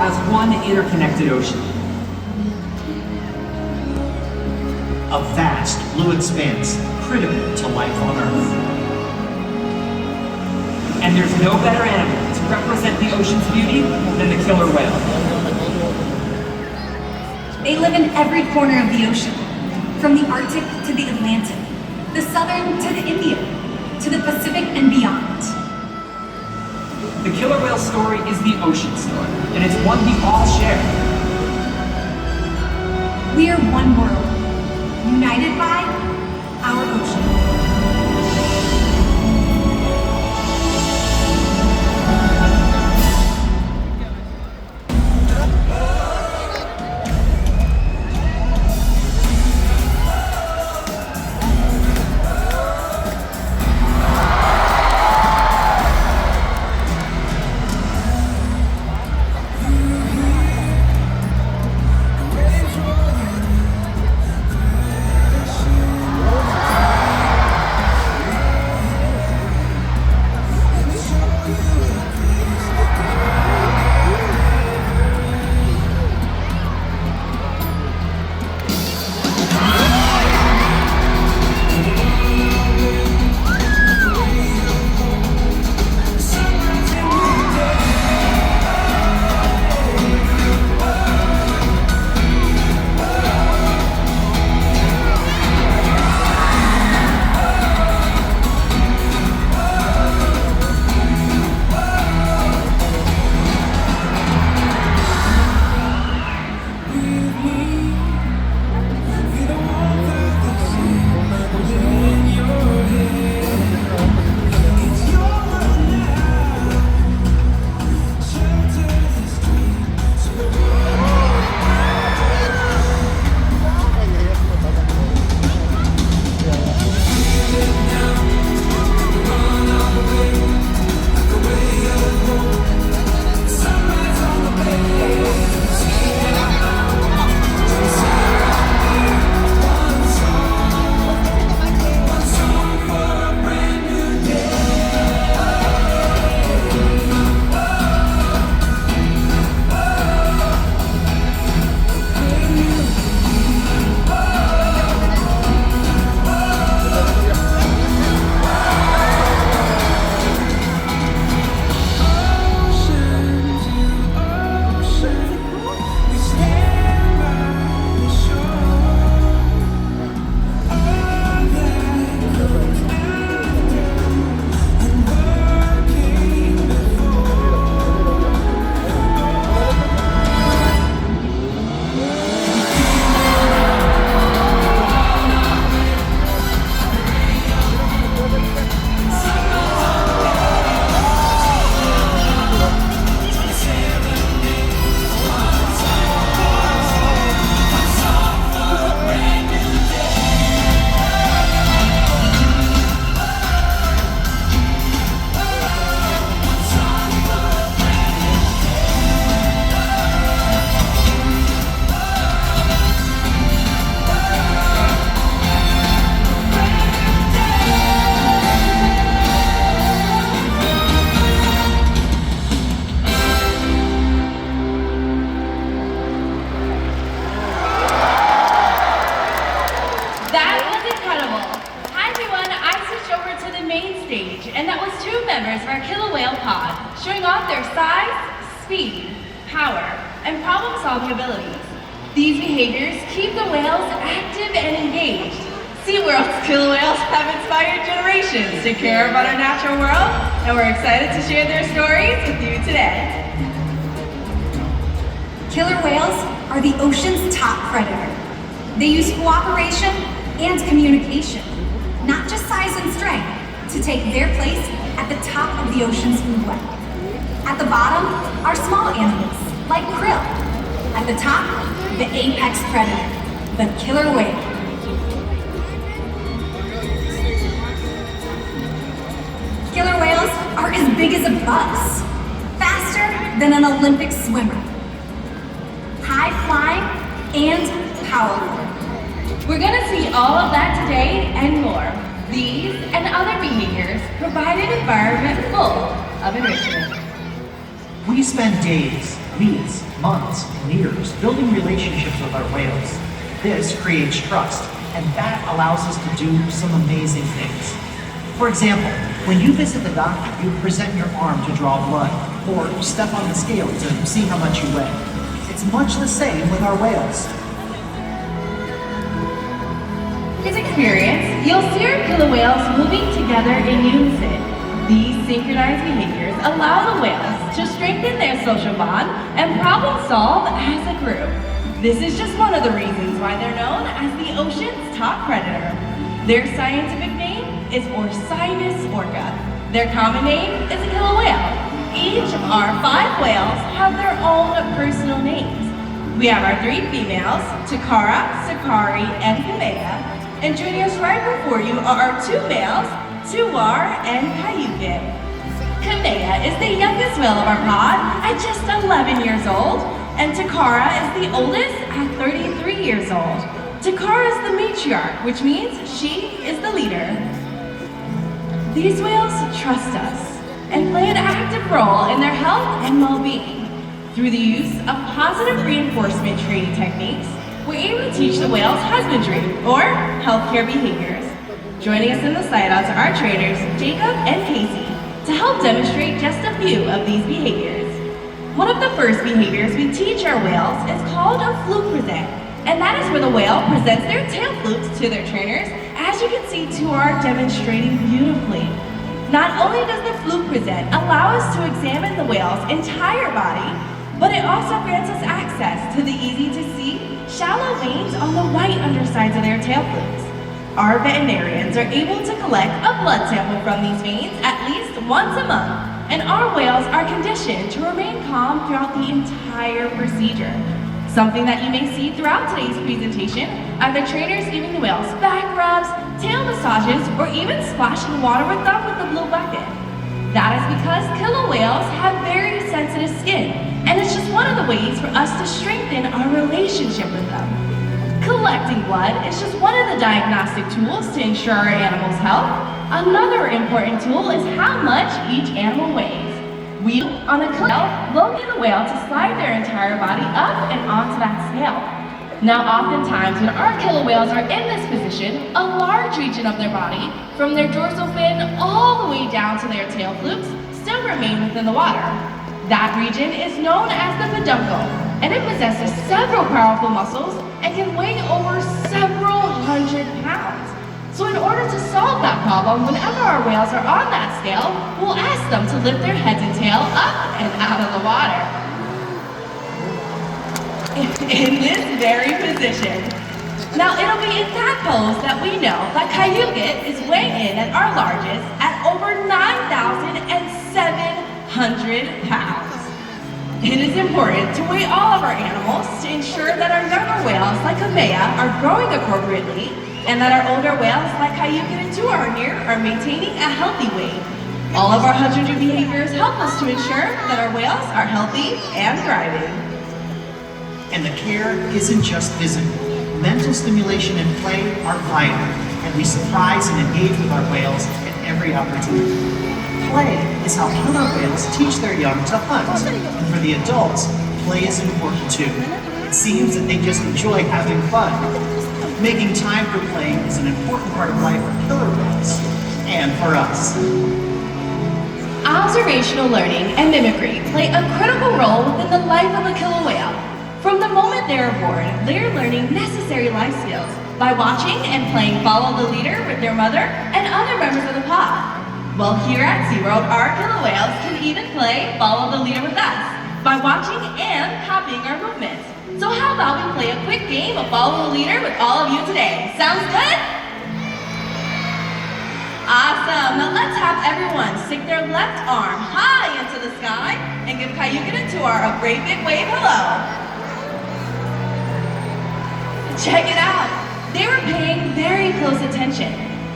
as one interconnected ocean. A vast blue expanse critical to life on Earth. And there's no better animal to represent the ocean's beauty than the killer whale. They live in every corner of the ocean, from the Arctic to the Atlantic, the Southern to the Indian, to the Pacific and beyond. The killer whale story is the ocean story, and it's one we all share. We are one world, united by our ocean. And that was 2 members of our killer whale pod, showing off their size, speed, power, and problem-solving abilities. These behaviors keep the whales active and engaged. SeaWorld's killer whales have inspired generations to care about our natural world, and we're excited to share their stories with you today. Killer whales are the ocean's top predator. They use cooperation and communication, not just size and strength, to take their place at the top of the ocean's food web. At the bottom are small animals, like krill. At the top, the apex predator, the killer whale. Killer whales are as big as a bus, faster than an Olympic swimmer, high flying and powerful. We're gonna see all of that today and more. These and other behaviors provide an environment full of enrichment. We spend days weeks, months, and years building relationships with our whales. This creates trust, and that allows us to do some amazing things. For example, when you visit the doctor, you present your arm to draw blood, or step on the scale to see how much you weigh. It's much the same with our whales. In this experience, you'll see our killer whales moving together in unison. These synchronized behaviors allow the whales to strengthen their social bond and problem solve as a group. This is just one of the reasons why they're known as the ocean's top predator. Their scientific name is Orca. Their common name is a killer whale. Each of our 5 whales have their own personal names. We have our 3 females, Takara, Sakari, and Kamea. And joining us right before you are our 2 males, Tuar and Kayukin. Kamea is the youngest whale of our pod at just 11 years old, and Takara is the oldest at 33 years old. Takara is the matriarch, which means she is the leader. These whales trust us and play an active role in their health and well-being. Through the use of positive reinforcement training techniques, we're able to teach the whales husbandry, or healthcare behaviors. Joining us in the site-outs are our trainers, Jacob and Casey, to help demonstrate just a few of these behaviors. One of the first behaviors we teach our whales is called a fluke present, and that is where the whale presents their tail flukes to their trainers, as you can see Tuar demonstrating beautifully. Not only does the fluke present allow us to examine the whale's entire body, but it also grants us access to the easy-to-see, shallow veins on the white undersides of their tail flukes. Our veterinarians are able to collect a blood sample from these veins at least once a month, and our whales are conditioned to remain calm throughout the entire procedure. Something that you may see throughout today's presentation are the trainers giving the whales back rubs, tail massages, or even splashing water with them with the blue bucket. That is because killer whales have very sensitive skin, and it's just one of the ways for us to strengthen our relationship with them. Collecting blood is just one of the diagnostic tools to ensure our animal's health. Another important tool is how much each animal weighs. We, on a killer whale, will get the whale to slide their entire body up and onto that scale. Now, oftentimes, when our killer whales are in this position, a large region of their body, from their dorsal fin all the way down to their tail flukes, still remain within the water. That region is known as the peduncle, and it possesses several powerful muscles and can weigh over several hundred pounds. So in order to solve that problem, whenever our whales are on that scale, we'll ask them to lift their heads and tail up and out of the water. In this very position. Now it'll be in that pose that we know that Kayukin is weighing in at our largest at over 9,700 pounds. It is important to weigh all of our animals to ensure that our younger whales like Kamea are growing appropriately and that our older whales like Kayukin and Tuar here are maintaining a healthy weight. All of our husbandry behaviors help us to ensure that our whales are healthy and thriving. And the care isn't just physical. Mental stimulation and play are vital, and we surprise and engage with our whales at every opportunity. Play is how killer whales teach their young to hunt, and for the adults, play is important too. It seems that they just enjoy having fun. Making time for play is an important part of life for killer whales, and for us. Observational learning and mimicry play a critical role within the life of a killer whale. From the moment they are born, they are learning necessary life skills by watching and playing follow the leader with their mother and other members of the pod. Well, here at SeaWorld, our killer whales can even play follow the leader with us by watching and copying our movements. So how about we play a quick game of follow the leader with all of you today? Sounds good? Awesome. Now let's have everyone stick their left arm high into the sky and give Kayukin and Tuar a great big wave hello. Check it out. They were paying very close attention.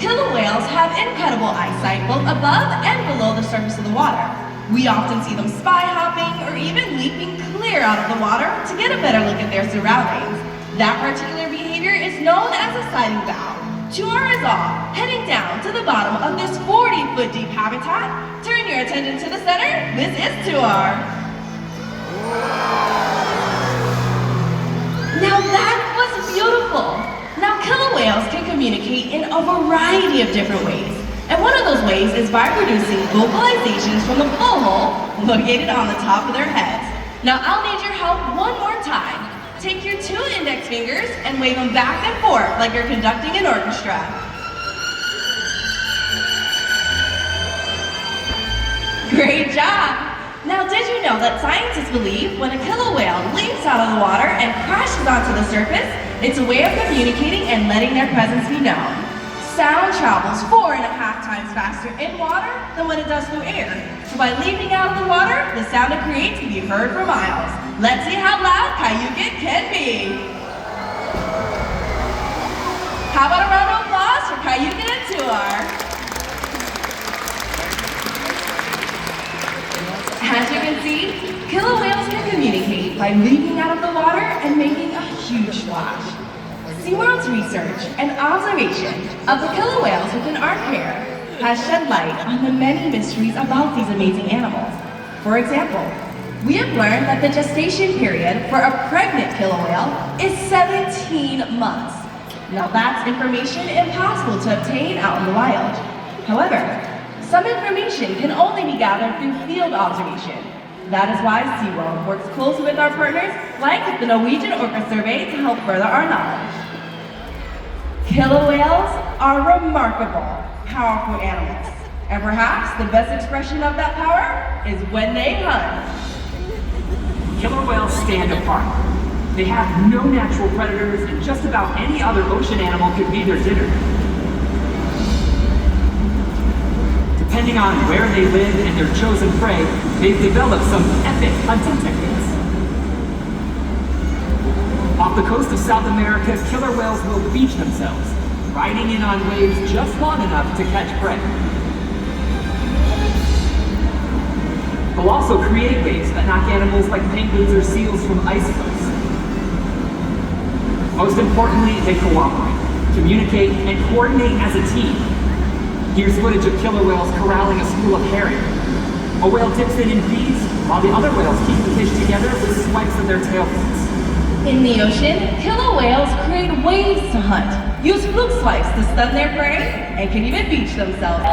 Killer whales have incredible eyesight both above and below the surface of the water. We often see them spy hopping or even leaping clear out of the water to get a better look at their surroundings. That particular behavior is known as a sighting bow. Tuar is off, heading down to the bottom of this 40-foot deep habitat. Turn your attention to the center. This is Tuar. Now that was beautiful. Now killer whales can communicate in a variety of different ways. And one of those ways is by producing vocalizations from the blowhole located on the top of their heads. Now I'll need your help one more time. Take your 2 index fingers and wave them back and forth like you're conducting an orchestra. Great job! Now did you know that scientists believe when a killer whale leaps out of the water and crashes onto the surface, it's a way of communicating and letting their presence be known. Sound travels 4.5 times faster in water than when it does through air. So by leaping out of the water, the sound it creates can be heard for miles. Let's see how loud Cayuga can be. How about a round of applause for Cayuga and Tuar? As you can see, killer whales can communicate by leaping out of the water and making a huge splash. SeaWorld's research and observation of the killer whales within our care has shed light on the many mysteries about these amazing animals. For example, we have learned that the gestation period for a pregnant killer whale is 17 months. Now that's information impossible to obtain out in the wild. However, some information can only be gathered through field observation. That is why SeaWorld works closely with our partners like the Norwegian Orca Survey to help further our knowledge. Killer whales are remarkable, powerful animals. And perhaps the best expression of that power is when they hunt. Killer whales stand apart. They have no natural predators, and just about any other ocean animal could be their dinner. Depending on where they live and their chosen prey, they've developed some epic hunting techniques. Off the coast of South America, killer whales will beach themselves, riding in on waves just long enough to catch prey. They'll also create waves that knock animals like penguins or seals from ice cliffs. Most importantly, they cooperate, communicate, and coordinate as a team. Here's footage of killer whales corralling a school of herring. A whale dips in and feeds, while the other whales keep the fish together with swipes of their tail fins. In the ocean, killer whales create waves to hunt, use fluke swipes to stun their prey, and can even beach themselves.